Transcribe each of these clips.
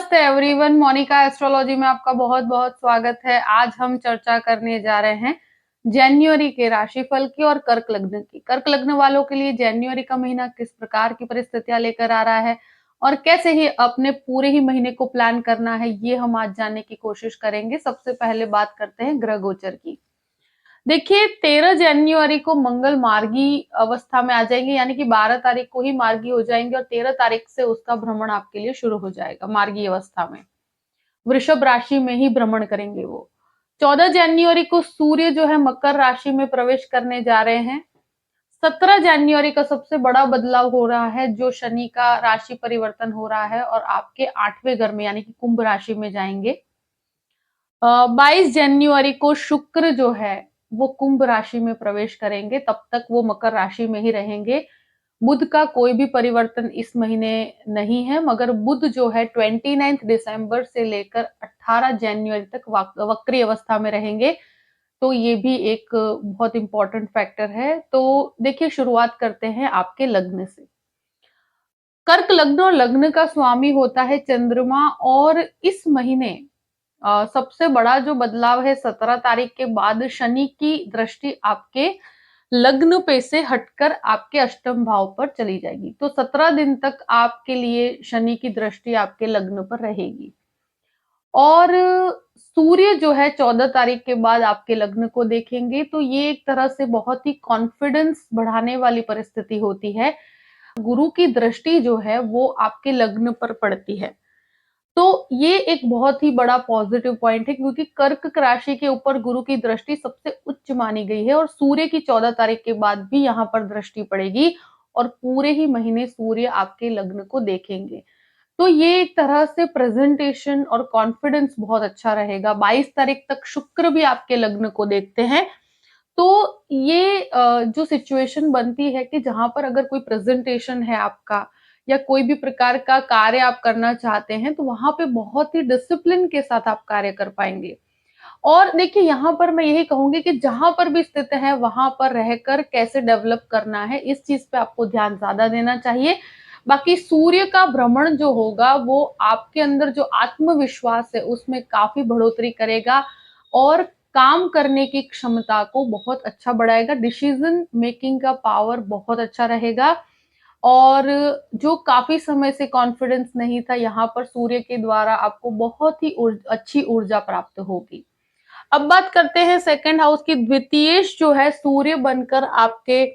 नमस्ते everyone, Monika astrology में आपका बहुत-बहुत स्वागत है। आज हम चर्चा करने जा रहे हैं जनवरी के राशिफल की और कर्क लग्न की। कर्क लग्न वालों के लिए जनवरी का महीना किस प्रकार की परिस्थितियां लेकर आ रहा है और कैसे ही अपने पूरे ही महीने को प्लान करना है, ये हम आज जानने की कोशिश करेंगे। सबसे पहले बात करते हैं ग्रह गोचर की। देखिए 13 जनवरी को मंगल मार्गी अवस्था में आ जाएंगे, यानी कि 12 तारीख को ही मार्गी हो जाएंगे और 13 तारीख से उसका भ्रमण आपके लिए शुरू हो जाएगा मार्गी अवस्था में। वृषभ राशि में ही भ्रमण करेंगे वो। 14 जनवरी को सूर्य जो है मकर राशि में प्रवेश करने जा रहे हैं। 17 जनवरी का सबसे बड़ा बदलाव हो रहा है, जो शनि का राशि परिवर्तन हो रहा है और आपके 8वें घर में यानी कि कुंभ राशि में जाएंगे। 22 जनवरी को शुक्र जो है वो कुंभ राशि में प्रवेश करेंगे, तब तक वो मकर राशि में ही रहेंगे। बुध का कोई भी परिवर्तन इस महीने नहीं है, मगर बुध जो है 29 दिसंबर से लेकर 18 जनवरी तक वक्री अवस्था में रहेंगे। तो ये भी एक बहुत इंपॉर्टेंट फैक्टर है। तो देखिए शुरुआत करते हैं आपके लग्न से। कर्क लग्न और लग्न का स्वामी होता है चंद्रमा और इस महीने सबसे बड़ा जो बदलाव है 17 तारीख के बाद शनि की दृष्टि आपके लग्न पे से हटकर आपके अष्टम भाव पर चली जाएगी। तो 17 दिन तक आपके लिए शनि की दृष्टि आपके लग्न पर रहेगी और सूर्य जो है 14 तारीख के बाद आपके लग्न को देखेंगे। तो ये एक तरह से बहुत ही कॉन्फिडेंस बढ़ाने वाली परिस्थिति होती है। गुरु की दृष्टि जो है वो आपके लग्न पर पड़ती है, तो ये एक बहुत ही बड़ा पॉजिटिव पॉइंट है, क्योंकि कर्क राशि के ऊपर गुरु की दृष्टि सबसे उच्च मानी गई है और सूर्य की 14 तारीख के बाद भी यहाँ पर दृष्टि पड़ेगी और पूरे ही महीने सूर्य आपके लग्न को देखेंगे। तो ये एक तरह से प्रेजेंटेशन और कॉन्फिडेंस बहुत अच्छा रहेगा। 22 तारीख तक शुक्र भी आपके लग्न को देखते हैं। तो ये जो सिचुएशन बनती है कि जहां पर अगर कोई प्रेजेंटेशन है आपका या कोई भी प्रकार का कार्य आप करना चाहते हैं, तो वहां पे बहुत ही डिसिप्लिन के साथ आप कार्य कर पाएंगे। और देखिए यहाँ पर मैं यही कहूंगी कि जहां पर भी स्थित है वहां पर रहकर कैसे डेवलप करना है, इस चीज पे आपको ध्यान ज्यादा देना चाहिए। बाकी सूर्य का भ्रमण जो होगा वो आपके अंदर जो आत्मविश्वास है उसमें काफी बढ़ोतरी करेगा और काम करने की क्षमता को बहुत अच्छा बढ़ाएगा। डिसीजन मेकिंग का पावर बहुत अच्छा रहेगा और जो काफी समय से कॉन्फिडेंस नहीं था, यहाँ पर सूर्य के द्वारा आपको बहुत ही अच्छी ऊर्जा प्राप्त होगी। अब बात करते हैं सेकंड हाउस की। द्वितीयेश जो है सूर्य बनकर आपके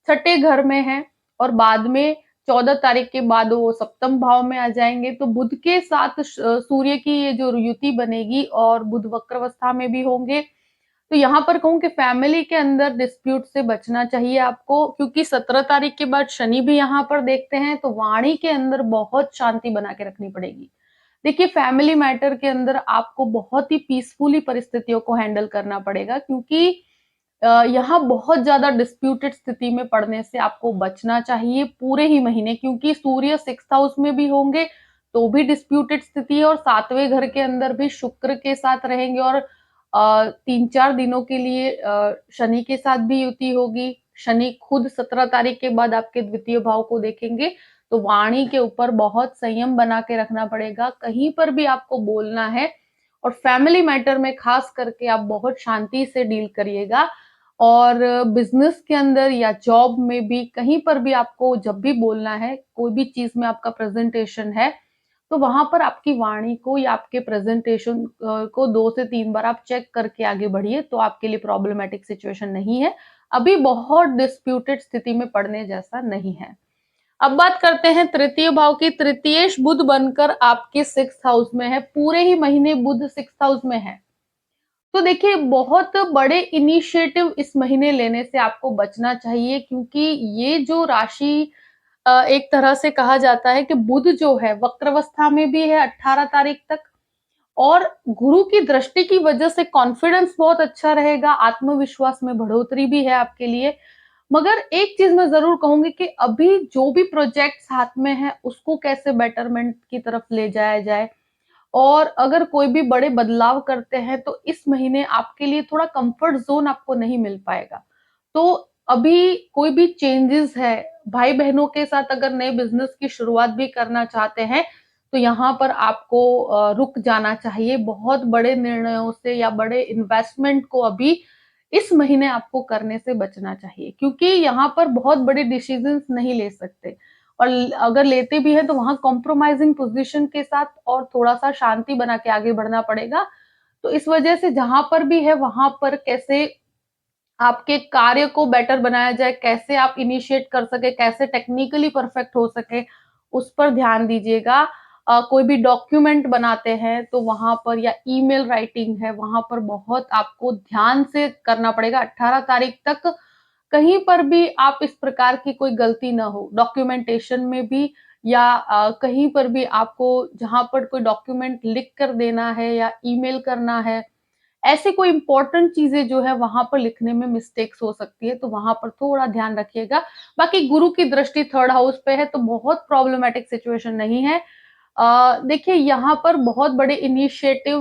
छठे घर में है और बाद में 14 तारीख के बाद वो सप्तम भाव में आ जाएंगे। तो बुध के साथ सूर्य की ये जो युति बनेगी और बुध वक्रावस्था में भी होंगे। तो यहाँ पर कहूं कि फैमिली के अंदर डिस्प्यूट से बचना चाहिए आपको, क्योंकि 17 तारीख के बाद शनि भी यहाँ पर देखते हैं। तो वाणी के अंदर बहुत शांति बना के रखनी पड़ेगी। देखिए फैमिली मैटर के अंदर आपको बहुत ही पीसफुली परिस्थितियों को हैंडल करना पड़ेगा, क्योंकि यहाँ बहुत ज्यादा डिस्प्यूटेड स्थिति में पड़ने से आपको बचना चाहिए पूरे ही महीने, क्योंकि सूर्य 6th हाउस में भी होंगे तो भी डिस्प्यूटेड स्थिति है और 7वें घर के अंदर भी शुक्र के साथ रहेंगे और 3-4 दिनों के लिए शनि के साथ भी युति होगी। शनि खुद 17 तारीख के बाद आपके द्वितीय भाव को देखेंगे। तो वाणी के ऊपर बहुत संयम बना के रखना पड़ेगा। कहीं पर भी आपको बोलना है और फैमिली मैटर में खास करके आप बहुत शांति से डील करिएगा। और बिजनेस के अंदर या जॉब में भी कहीं पर भी आपको जब भी बोलना है, कोई भी चीज में आपका प्रेजेंटेशन है, तो वहां पर आपकी वाणी को या आपके प्रेजेंटेशन को 2 से 3 बार आप चेक करके आगे बढ़िए, तो आपके लिए प्रॉब्लमेटिक सिचुएशन नहीं है। अभी बहुत डिस्प्यूटेड स्थिति में पड़ने जैसा नहीं है। अब बात करते हैं तृतीय भाव की। तृतीयेश बुध बनकर आपके 6th हाउस में है, पूरे ही महीने बुध 6th हाउस में है। तो देखिए बहुत बड़े इनिशिएटिव इस महीने लेने से आपको बचना चाहिए, क्योंकि ये जो राशि एक तरह से कहा जाता है कि बुध जो है वक्रावस्था में भी है 18 तारीख तक और गुरु की दृष्टि की वजह से कॉन्फिडेंस बहुत अच्छा रहेगा, आत्मविश्वास में बढ़ोतरी भी है आपके लिए। मगर एक चीज मैं जरूर कहूंगी कि अभी जो भी प्रोजेक्ट्स हाथ में है उसको कैसे बेटरमेंट की तरफ ले जाया जाए, और अगर कोई भी बड़े बदलाव करते हैं तो इस महीने आपके लिए थोड़ा कंफर्ट जोन आपको नहीं मिल पाएगा। तो अभी कोई भी चेंजेस है, भाई बहनों के साथ अगर नए बिजनेस की शुरुआत भी करना चाहते हैं तो यहाँ पर आपको रुक जाना चाहिए। बहुत बड़े निर्णयों से या बड़े इन्वेस्टमेंट को अभी इस महीने आपको करने से बचना चाहिए, क्योंकि यहाँ पर बहुत बड़े डिसीजंस नहीं ले सकते, और अगर लेते भी हैं तो वहाँ कॉम्प्रोमाइजिंग पोजीशन के साथ और थोड़ा-सा शांति बना के आगे बढ़ना पड़ेगा। तो इस वजह से जहाँ पर भी है वहाँ पर कैसे आपके कार्य को बेटर बनाया जाए, कैसे आप इनिशिएट कर सकें, कैसे टेक्निकली परफेक्ट हो सके, उस पर ध्यान दीजिएगा। कोई भी डॉक्यूमेंट बनाते हैं तो वहाँ पर, या ईमेल राइटिंग है, वहाँ पर बहुत आपको ध्यान से करना पड़ेगा। 18 तारीख तक कहीं पर भी आप इस प्रकार की कोई गलती ना हो, डॉक्यूमेंटेशन में भी, या कहीं पर भी आपको जहाँ पर कोई डॉक्यूमेंट लिख कर देना है या ईमेल करना है, ऐसी कोई इम्पोर्टेंट चीज़ें जो है वहाँ पर लिखने में मिस्टेक्स हो सकती है, तो वहाँ पर थोड़ा ध्यान रखिएगा। बाकी गुरु की दृष्टि 3rd हाउस पे है तो बहुत प्रॉब्लमैटिक सिचुएशन नहीं है। देखिए यहाँ पर बहुत बड़े इनिशिएटिव,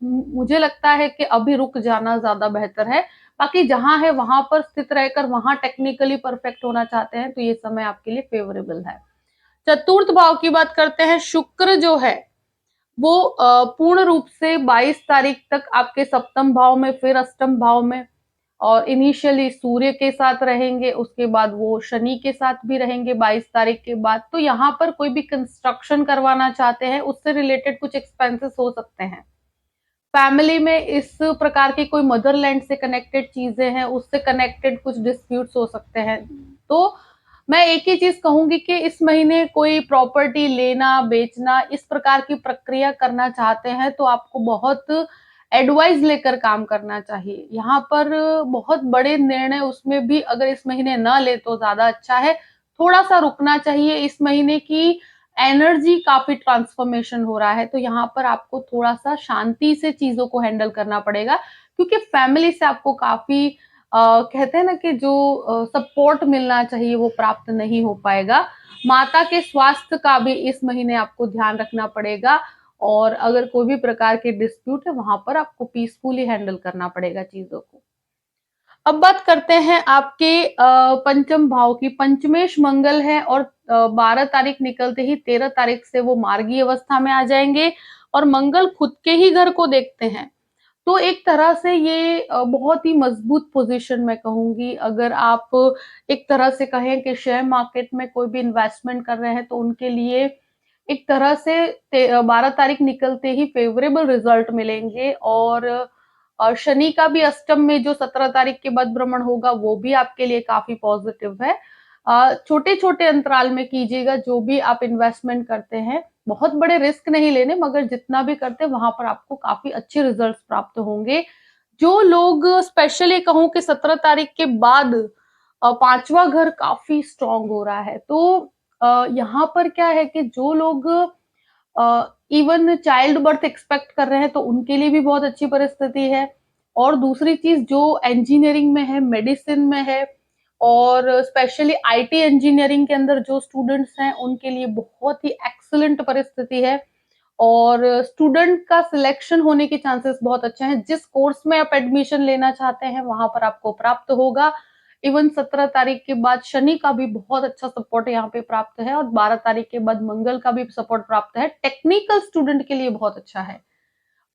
मुझे लगता है कि अभी रुक जाना ज़्यादा बेहतर है। बाकी जहाँ है वहाँ पर स्थित रहकर वहाँ टेक्निकली परफेक्ट होना चाहते हैं तो ये समय आपके लिए फेवरेबल है। 4th भाव की बात करते हैं, शुक्र जो है वो पूर्ण रूप से 22 तारीख तक आपके 7म भाव में, फिर 8म भाव में, और इनिशियली सूर्य के साथ रहेंगे, उसके बाद वो शनि के साथ भी रहेंगे 22 तारीख के बाद। तो यहाँ पर कोई भी कंस्ट्रक्शन करवाना चाहते हैं, उससे रिलेटेड कुछ एक्सपेंसेस हो सकते हैं। फैमिली में इस प्रकार की कोई मदरलैंड से कनेक्टेड चीजें हैं, उससे कनेक्टेड कुछ डिस्प्यूट्स हो सकते हैं। तो मैं एक ही चीज कहूंगी कि इस महीने कोई प्रॉपर्टी लेना, बेचना, इस प्रकार की प्रक्रिया करना चाहते हैं तो आपको बहुत एडवाइस लेकर काम करना चाहिए। यहाँ पर बहुत बड़े निर्णय उसमें भी अगर इस महीने न ले तो ज्यादा अच्छा है। थोड़ा सा रुकना चाहिए। इस महीने की एनर्जी काफी ट्रांसफॉर्मेशन हो रहा है, तो यहाँ पर आपको थोड़ा सा शांति से चीजों को हैंडल करना पड़ेगा, क्योंकि फैमिली से आपको काफी कहते हैं ना कि जो सपोर्ट मिलना चाहिए वो प्राप्त नहीं हो पाएगा। माता के स्वास्थ्य का भी इस महीने आपको ध्यान रखना पड़ेगा, और अगर कोई भी प्रकार के डिस्प्यूट है वहां पर आपको पीसफुली हैंडल करना पड़ेगा चीजों को। अब बात करते हैं आपके पंचम भाव की। पंचमेश मंगल है, और 12 तारीख निकलते ही 13 तारीख से वो मार्गी अवस्था में आ जाएंगे, और मंगल खुद के ही घर को देखते हैं। तो एक तरह से ये बहुत ही मजबूत पोजीशन मैं कहूंगी। अगर आप एक तरह से कहें कि शेयर मार्केट में कोई भी इन्वेस्टमेंट कर रहे हैं तो उनके लिए एक तरह से 12 तारीख निकलते ही फेवरेबल रिजल्ट मिलेंगे, और शनि का भी अष्टम में जो 17 तारीख के बाद भ्रमण होगा वो भी आपके लिए काफी पॉजिटिव है। छोटे छोटे अंतराल में कीजिएगा जो भी आप इन्वेस्टमेंट करते हैं। बहुत बड़े रिस्क नहीं लेने, मगर जितना भी करते हैं वहां पर आपको काफी अच्छे रिजल्ट्स प्राप्त होंगे। जो लोग, स्पेशली कहूं कि 17 तारीख के बाद 5वां घर काफी स्ट्रांग हो रहा है, तो यहाँ पर क्या है कि जो लोग इवन चाइल्ड बर्थ एक्सपेक्ट कर रहे हैं तो उनके लिए भी बहुत अच्छी परिस्थिति है। और दूसरी चीज, जो इंजीनियरिंग में है, मेडिसिन में है, और स्पेशली आईटी इंजीनियरिंग के अंदर जो स्टूडेंट्स हैं उनके लिए बहुत ही एक्सीलेंट परिस्थिति है, और स्टूडेंट का सिलेक्शन होने के चांसेस बहुत अच्छे हैं। जिस कोर्स में आप एडमिशन लेना चाहते हैं वहां पर आपको प्राप्त होगा। इवन 17 तारीख के बाद शनि का भी बहुत अच्छा सपोर्ट यहाँ पे प्राप्त है, और 12 तारीख के बाद मंगल का भी सपोर्ट प्राप्त है। टेक्निकल स्टूडेंट के लिए बहुत अच्छा है,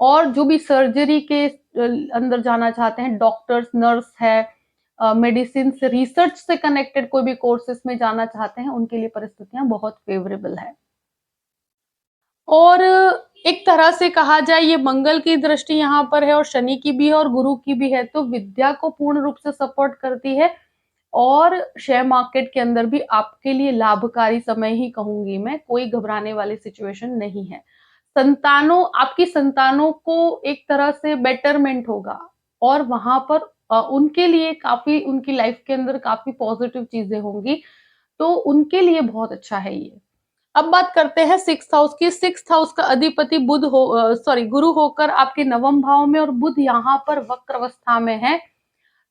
और जो भी सर्जरी के अंदर जाना चाहते हैं, डॉक्टर्स, नर्स है, मेडिसिन से, रिसर्च से कनेक्टेड कोई भी कोर्सेस में जाना चाहते हैं, उनके लिए परिस्थितियां बहुत फेवरेबल है। और एक तरह से कहा जाए, ये मंगल की दृष्टि यहाँ पर है, और शनि की भी है, और गुरु की भी है, तो विद्या को पूर्ण रूप से सपोर्ट करती है। और शेयर मार्केट के अंदर भी आपके लिए लाभकारी समय ही कहूंगी मैं, कोई घबराने वाली सिचुएशन नहीं है। आपकी संतानों को एक तरह से बेटरमेंट होगा, और वहां पर उनके लिए काफी, उनकी लाइफ के अंदर काफी पॉजिटिव चीजें होंगी, तो उनके लिए बहुत अच्छा है ये। अब बात करते हैं 6th हाउस की। 6th हाउस का अधिपति गुरु होकर आपके 9वें भाव में, और बुध यहाँ पर वक्र अवस्था में है।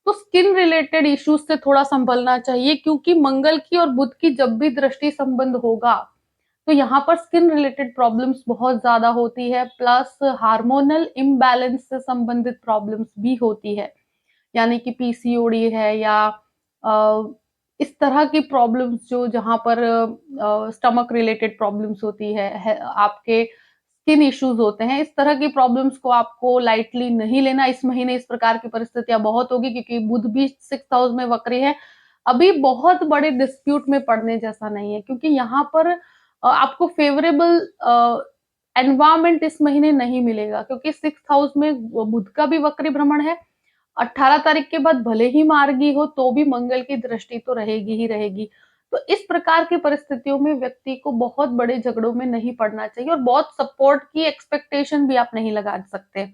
तो स्किन रिलेटेड इश्यूज से थोड़ा संभलना चाहिए, क्योंकि मंगल की और बुध की जब भी दृष्टि संबंध होगा तो यहाँ पर स्किन रिलेटेड प्रॉब्लम्स बहुत ज्यादा होती है, प्लस हार्मोनल इम्बैलेंस से संबंधित प्रॉब्लम्स भी होती है, यानी कि पीसीओडी है, या इस तरह की प्रॉब्लम्स जो जहाँ पर स्टमक रिलेटेड प्रॉब्लम्स होती है, आपके स्किन इश्यूज होते हैं, इस तरह की प्रॉब्लम्स को आपको लाइटली नहीं लेना। इस महीने इस प्रकार की परिस्थितियां बहुत होगी क्योंकि बुध भी 6th हाउस में वक्री है। अभी बहुत बड़े डिस्प्यूट में पड़ने जैसा नहीं है क्योंकि यहाँ पर आपको फेवरेबल एनवायरमेंट इस महीने नहीं मिलेगा क्योंकि 6th हाउस में बुध का भी वक्री भ्रमण है। 18 तारीख के बाद भले ही मार्गी हो तो भी मंगल की दृष्टि तो रहेगी ही रहेगी। तो इस प्रकार की परिस्थितियों में व्यक्ति को बहुत बड़े झगड़ों में नहीं पड़ना चाहिए और बहुत सपोर्ट की एक्सपेक्टेशन भी आप नहीं लगा सकते।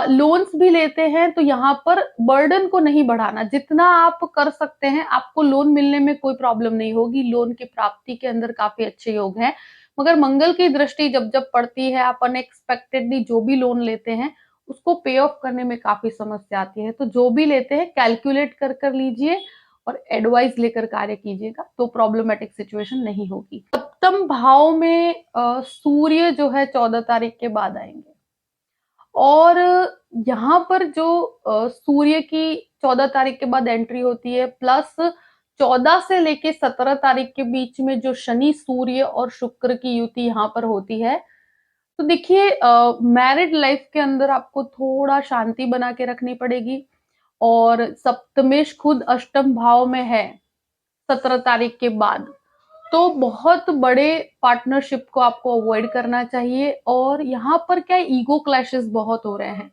लोन्स भी लेते हैं तो यहाँ पर बर्डन को नहीं बढ़ाना, जितना आप कर सकते हैं आपको लोन मिलने में कोई प्रॉब्लम नहीं होगी, लोन की प्राप्ति के अंदर काफी अच्छे योग हैं। मगर मंगल की दृष्टि जब जब पड़ती है, आप अनएक्सपेक्टेडली जो भी लोन लेते हैं उसको पे ऑफ करने में काफी समस्या आती है। तो जो भी लेते हैं कैलकुलेट कर लीजिए और एडवाइस लेकर कार्य कीजिएगा तो प्रॉब्लमेटिक सिचुएशन नहीं होगी। सप्तम भाव में सूर्य जो है 14 तारीख के बाद आएंगे और यहाँ पर जो सूर्य की 14 तारीख के बाद एंट्री होती है प्लस 14 से लेके 17 तारीख के बीच में जो शनि सूर्य और शुक्र की युति यहाँ पर होती है, तो देखिए मैरिड लाइफ के अंदर आपको थोड़ा शांति बना के रखनी पड़ेगी और सप्तमेश खुद अष्टम भाव में है 17 तारीख के बाद, तो बहुत बड़े पार्टनरशिप को आपको अवॉइड करना चाहिए। और यहाँ पर क्या ईगो क्लैशेस बहुत हो रहे हैं,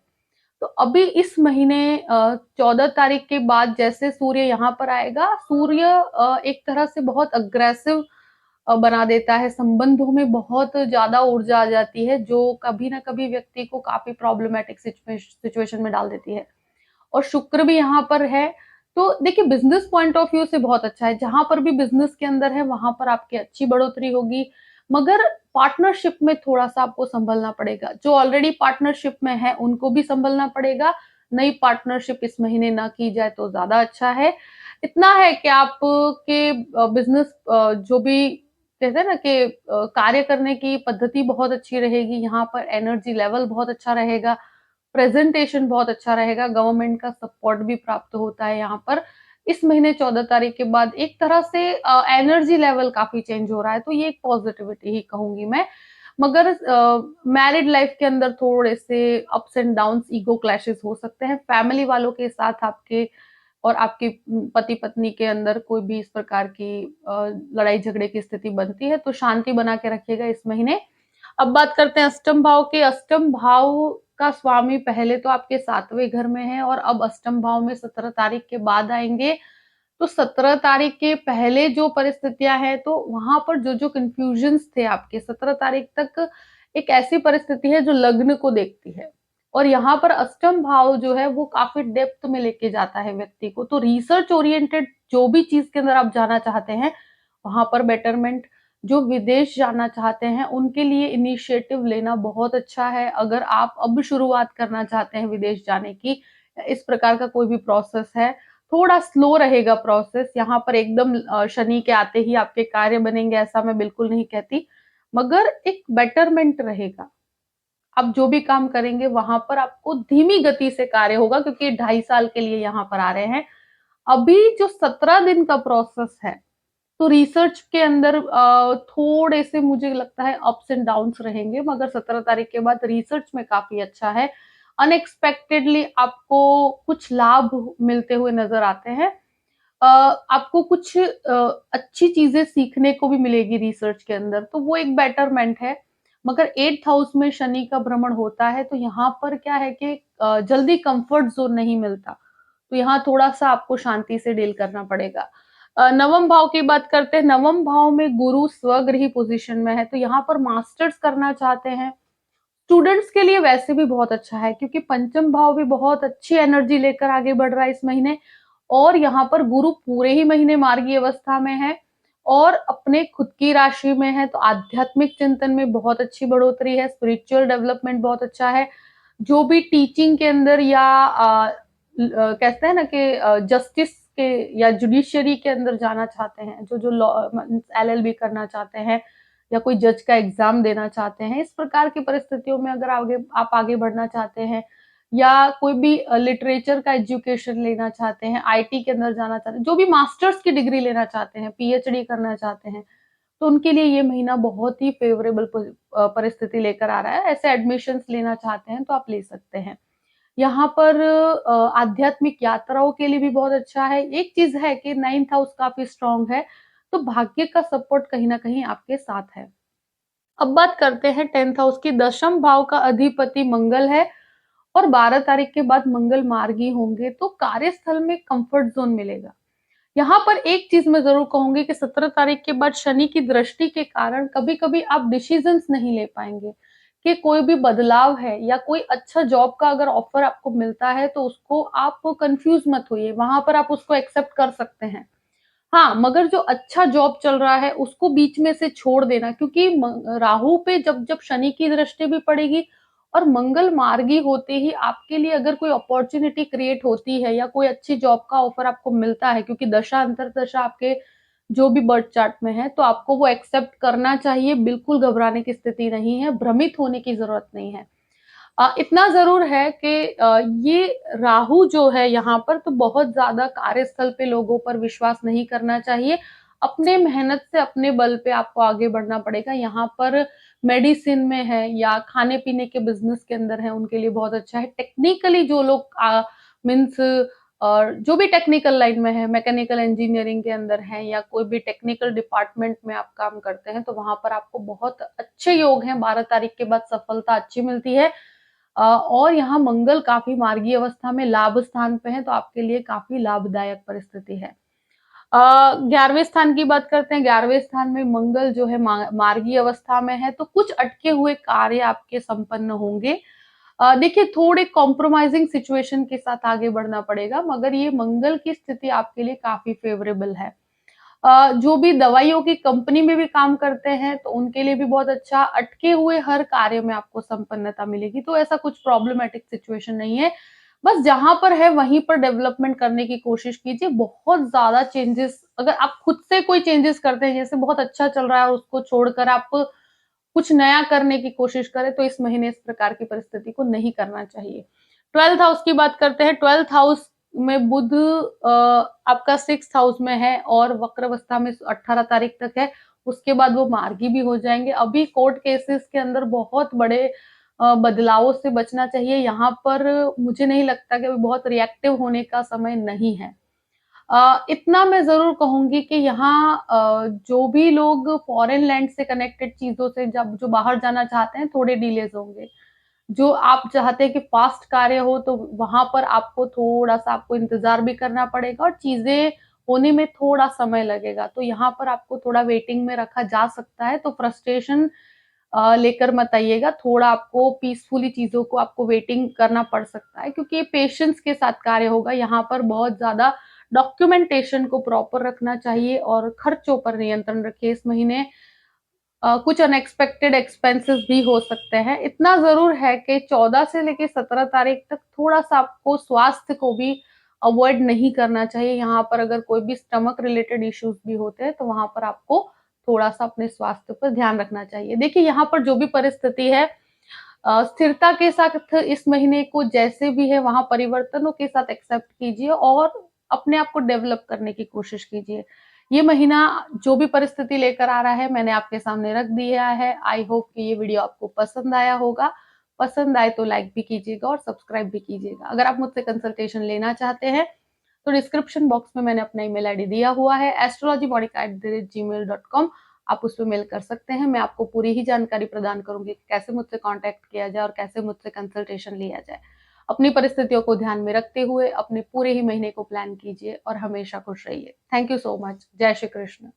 तो अभी इस महीने 14 तारीख के बाद जैसे सूर्य यहाँ पर आएगा, सूर्य एक तरह से बहुत अग्रेसिव बना देता है, संबंधों में बहुत ज्यादा ऊर्जा आ जाती है जो कभी ना कभी व्यक्ति को काफी प्रॉब्लमेटिक सिचुएशन में डाल देती है। और शुक्र भी यहाँ पर है, तो देखिए बिजनेस पॉइंट ऑफ व्यू से बहुत अच्छा है, जहां पर भी बिजनेस के अंदर है वहां पर आपकी अच्छी बढ़ोतरी होगी। मगर पार्टनरशिप में थोड़ा सा आपको संभलना पड़ेगा, जो ऑलरेडी पार्टनरशिप में है उनको भी संभलना पड़ेगा। नई पार्टनरशिप इस महीने ना की जाए तो ज्यादा अच्छा है। इतना है कि आपके बिजनेस जो भी कहते हैं ना कि कार्य करने की पद्धति बहुत अच्छी रहेगी, यहाँ पर एनर्जी लेवल बहुत अच्छा रहेगा, प्रेजेंटेशन बहुत अच्छा रहेगा, गवर्नमेंट का सपोर्ट भी प्राप्त होता है यहाँ पर। इस महीने 14 तारीख के बाद एक तरह से एनर्जी लेवल काफी चेंज हो रहा है, तो ये एक पॉजिटिविटी ही कहूंगी मैं। मगर मैरिड लाइफ के अंदर थोड़े से ups and downs, ego clashes हो सकते हैं फैमिली वालों के साथ, आपके और आपके पति पत्नी के अंदर कोई भी इस प्रकार की लड़ाई झगड़े की स्थिति बनती है तो शांति बना के रखिएगा इस महीने। अब बात करते हैं अष्टम भाव की। अष्टम भाव का स्वामी पहले तो आपके 7वें घर में है और अब अष्टम भाव में 17 तारीख के बाद आएंगे। तो 17 तारीख के पहले जो परिस्थितियां हैं तो वहां पर जो जो कंफ्यूजन्स थे आपके 17 तारीख तक, एक ऐसी परिस्थिति है जो लग्न को देखती है और यहाँ पर अष्टम भाव जो है वो काफी डेप्थ में लेके जाता है व्यक्ति को। तो रिसर्च ओरिएंटेड जो भी चीज के अंदर आप जाना चाहते हैं वहां पर बेटरमेंट, जो विदेश जाना चाहते हैं उनके लिए इनिशिएटिव लेना बहुत अच्छा है। अगर आप अब शुरुआत करना चाहते हैं विदेश जाने की, इस प्रकार का कोई भी प्रोसेस है, थोड़ा स्लो रहेगा प्रोसेस। यहाँ पर एकदम शनि के आते ही आपके कार्य बनेंगे ऐसा मैं बिल्कुल नहीं कहती, मगर एक बेटरमेंट रहेगा। आप जो भी काम करेंगे वहां पर आपको धीमी गति से कार्य होगा क्योंकि 2.5 साल के लिए यहाँ पर आ रहे हैं। अभी जो 17 दिन का प्रोसेस है तो रिसर्च के अंदर थोड़े से मुझे लगता है अप्स एंड डाउन्स रहेंगे, मगर 17 तारीख के बाद रिसर्च में काफी अच्छा है। अनएक्सपेक्टेडली आपको कुछ लाभ मिलते हुए नजर आते हैं। आपको कुछ अच्छी चीजें सीखने को भी मिलेगी रिसर्च के अंदर, तो वो एक बेटरमेंट है। मगर 8th हाउस में शनि का भ्रमण होता है तो यहाँ पर क्या है कि जल्दी कंफर्ट जोन नहीं मिलता, तो यहाँ थोड़ा सा आपको शांति से डील करना पड़ेगा। नवम भाव की बात करते हैं। नवम भाव में गुरु स्वगृही पोजीशन में है, तो यहाँ पर मास्टर्स करना चाहते हैं स्टूडेंट्स के लिए वैसे भी बहुत अच्छा है क्योंकि पंचम भाव भी बहुत अच्छी एनर्जी लेकर आगे बढ़ रहा है इस महीने। और यहाँ पर गुरु पूरे ही महीने मार्गी अवस्था में है और अपने खुद की राशि में है, तो आध्यात्मिक चिंतन में बहुत अच्छी बढ़ोतरी है, स्पिरिचुअल डेवलपमेंट बहुत अच्छा है। जो भी टीचिंग के अंदर या कहते हैं ना कि जस्टिस के या जुडिशियरी के अंदर जाना चाहते हैं, जो जो लॉ एलएलबी करना चाहते हैं या कोई जज का एग्जाम देना चाहते हैं, इस प्रकार की परिस्थितियों में अगर आगे आप आगे बढ़ना चाहते हैं या कोई भी लिटरेचर का एजुकेशन लेना चाहते हैं, आईटी के अंदर जाना चाहते हैं, जो भी मास्टर्स की डिग्री लेना चाहते हैं, पीएचडी करना चाहते हैं, तो उनके लिए ये महीना बहुत ही फेवरेबल परिस्थिति लेकर आ रहा है। ऐसे एडमिशंस लेना चाहते हैं तो आप ले सकते हैं। यहाँ पर आध्यात्मिक यात्राओं के लिए भी बहुत अच्छा है। एक चीज़ है कि 9th हाउस काफ़ी स्ट्रॉन्ग है, तो भाग्य का सपोर्ट कहीं न कहीं आपके साथ है। अब बात करते हैं 10th हाउस की। दशम भाव का अधिपति मंगल है और 12 तारीख के बाद मंगल मार्गी होंगे, तो कार्यस्थल में कंफर्ट ज़ोन मिलेगा। यहाँ पर एक चीज़ मैं ज़रूर कहूँगी कि 17 तारीख के बाद शनि की दृष्टि के कारण कभी-कभी आप डिसीज़न्स नहीं ले पाएँगे, कि कोई भी बदलाव है या कोई अच्छा जॉब का अगर ऑफ़र आपको मिलता है, तो उसको आप कन्फ्यूज़ मत होइए, वहाँ पर आप उसको एक्सेप्ट कर सकते हैं। हाँ, मगर जो अच्छा जॉब चल रहा है उसको बीच में से छोड़ देना, क्योंकि राहु पे जब शनि की दृष्टि भी पड़ेगी और मंगल मार्गी होते ही आपके लिए अगर कोई अपॉर्च्युनिटी क्रिएट होती है या कोई अच्छी जॉब का ऑफर आपको मिलता है, क्योंकि दशा अंतर्दशा आपके जो भी बर्थ चार्ट में है, तो आपको वो एक्सेप्ट करना चाहिए। बिल्कुल घबराने की स्थिति नहीं है, भ्रमित होने की जरूरत नहीं है। इतना ज़रूर है कि ये राहु जो है यहाँ पर, तो बहुत ज़्यादा कार्यस्थल पे लोगों पर विश्वास नहीं करना चाहिए। अपने मेहनत से अपने बल पे आपको आगे बढ़ना पड़ेगा। यहाँ पर मेडिसिन में है या खाने-पीने के बिज़नेस के अंदर है, उनके लिए बहुत अच्छा है। टेक्निकली जो लोग मीन्स जो भी टेक्निकल लाइन में है, मैकेनिकल इंजीनियरिंग के अंदर है या कोई भी टेक्निकल डिपार्टमेंट में आप काम करते हैं, तो वहाँ पर आपको बहुत अच्छे योग हैं। 12 तारीख के बाद सफलता अच्छी मिलती है। और यहाँ मंगल काफ़ी मार्गी अवस्था में लाभ स्थान पे है, तो आपके लिए काफ़ी लाभदायक परिस्थिति है। 11वें स्थान की बात करते हैं। 11वें स्थान में मंगल जो है मार्गी अवस्था में है, तो कुछ अटके हुए कार्य आपके संपन्न होंगे। देखिए, थोड़े कॉम्प्रोमाइज़िंग सिचुएशन के साथ आगे बढ़ना पड़ेगा, मगर ये मंगल की स्थिति आपके लिए काफ़ी फ़ेवरेबल है। जो भी दवाइयों की कंपनी में भी काम करते हैं, तो उनके लिए भी बहुत अच्छा, अटके हुए हर कार्य में आपको संपन्नता मिलेगी, तो ऐसा कुछ प्रॉब्लमैटिक सिचुएशन नहीं है। बस जहाँ पर है वहीं पर डेवलपमेंट करने की कोशिश कीजिए। बहुत ज़्यादा चेंजेस अगर आप खुद से कोई चेंजेस करते हैं, जैसे बहुत अच्छा चल रहा है और उसको छोड़कर आप कुछ नया करने की कोशिश करें, तो इस महीने इस प्रकार की परिस्थिति को नहीं करना चाहिए। 12th हाउस की बात करते हैं। 12th हाउस में बुध आपका 6th हाउस में है और वक्र अवस्था में 18 तारीख तक है। उसके बाद वो मार्गी भी हो जाएँगे। अभी कोर्ट केसेस के अंदर बहुत बड़े बदलावों से बचना चाहिए। यहाँ पर मुझे नहीं लगता कि अभी बहुत रिएक्टिव होने का समय नहीं है। इतना मैं ज़रूर कहूँगी कि यहाँ जो भी लोग फॉरेन लैंड से कनेक्टेड चीज़ों से जब जो बाहर जाना चाहते हैं, थोड़े डिलेज़ होंगे। जो आप चाहते हैं कि फ़ास्ट कार्य हो, तो वहाँ पर आपको थोड़ा-सा आपको इंतज़ार भी करना पड़ेगा और चीज़ें होने में थोड़ा समय लगेगा। तो यहाँ पर आपको थोड़ा वेटिंग में रखा जा सकता है, तो फ्रस्ट्रेशन लेकर मत आइएगा। थोड़ा आपको पीसफुली चीज़ों को आपको वेटिंग करना पड़ सकता है, क्योंकि ये पेशेंस के साथ कार्य होगा। यहाँ पर बहुत ज़्यादा डॉक्यूमेंटेशन को प्रॉपर रखना चाहिए और खर्चों पर नियंत्रण रखिए। इस महीने कुछ अनएक्सपेक्टेड एक्सपेंसेस भी हो सकते हैं। इतना ज़रूर है कि 14 से लेके 17 तारीख तक थोड़ा-सा आपको स्वास्थ्य को भी अवॉइड नहीं करना चाहिए। यहाँ पर अगर कोई भी स्टमक रिलेटेड इश्यूज़ भी होते हैं, तो वहाँ पर आपको थोड़ा-सा अपने स्वास्थ्य पर ध्यान रखना चाहिए। देखिए, यहाँ पर जो भी परिस्थिति है, स्थिरता के साथ इस महीने को जैसे भी है वहाँ परिवर्तनों के साथ एक्सेप्ट कीजिए और अपने आप को डेवलप करने की कोशिश कीजिए। ये महीना जो भी परिस्थिति लेकर आ रहा है, मैंने आपके सामने रख दिया है। आई होप कि ये वीडियो आपको पसंद आया होगा। पसंद आए तो लाइक भी कीजिएगा और सब्सक्राइब भी कीजिएगा। अगर आप मुझसे कंसल्टेशन लेना चाहते हैं, तो डिस्क्रिप्शन बॉक्स में मैंने अपना ईमेल आईडी दिया हुआ है astrologymonica@gmail.com। आप उस पे मेल कर सकते हैं। मैं आपको पूरी ही जानकारी प्रदान करूँगी कि कैसे मुझसे कॉन्टैक्ट किया जाए और कैसे मुझसे कंसल्टेशन लिया जाए। अपनी परिस्थितियों को ध्यान में रखते हुए अपने पूरे ही महीने को प्लान कीजिए और हमेशा खुश रहिए। Thank you so much. जय श्री कृष्ण।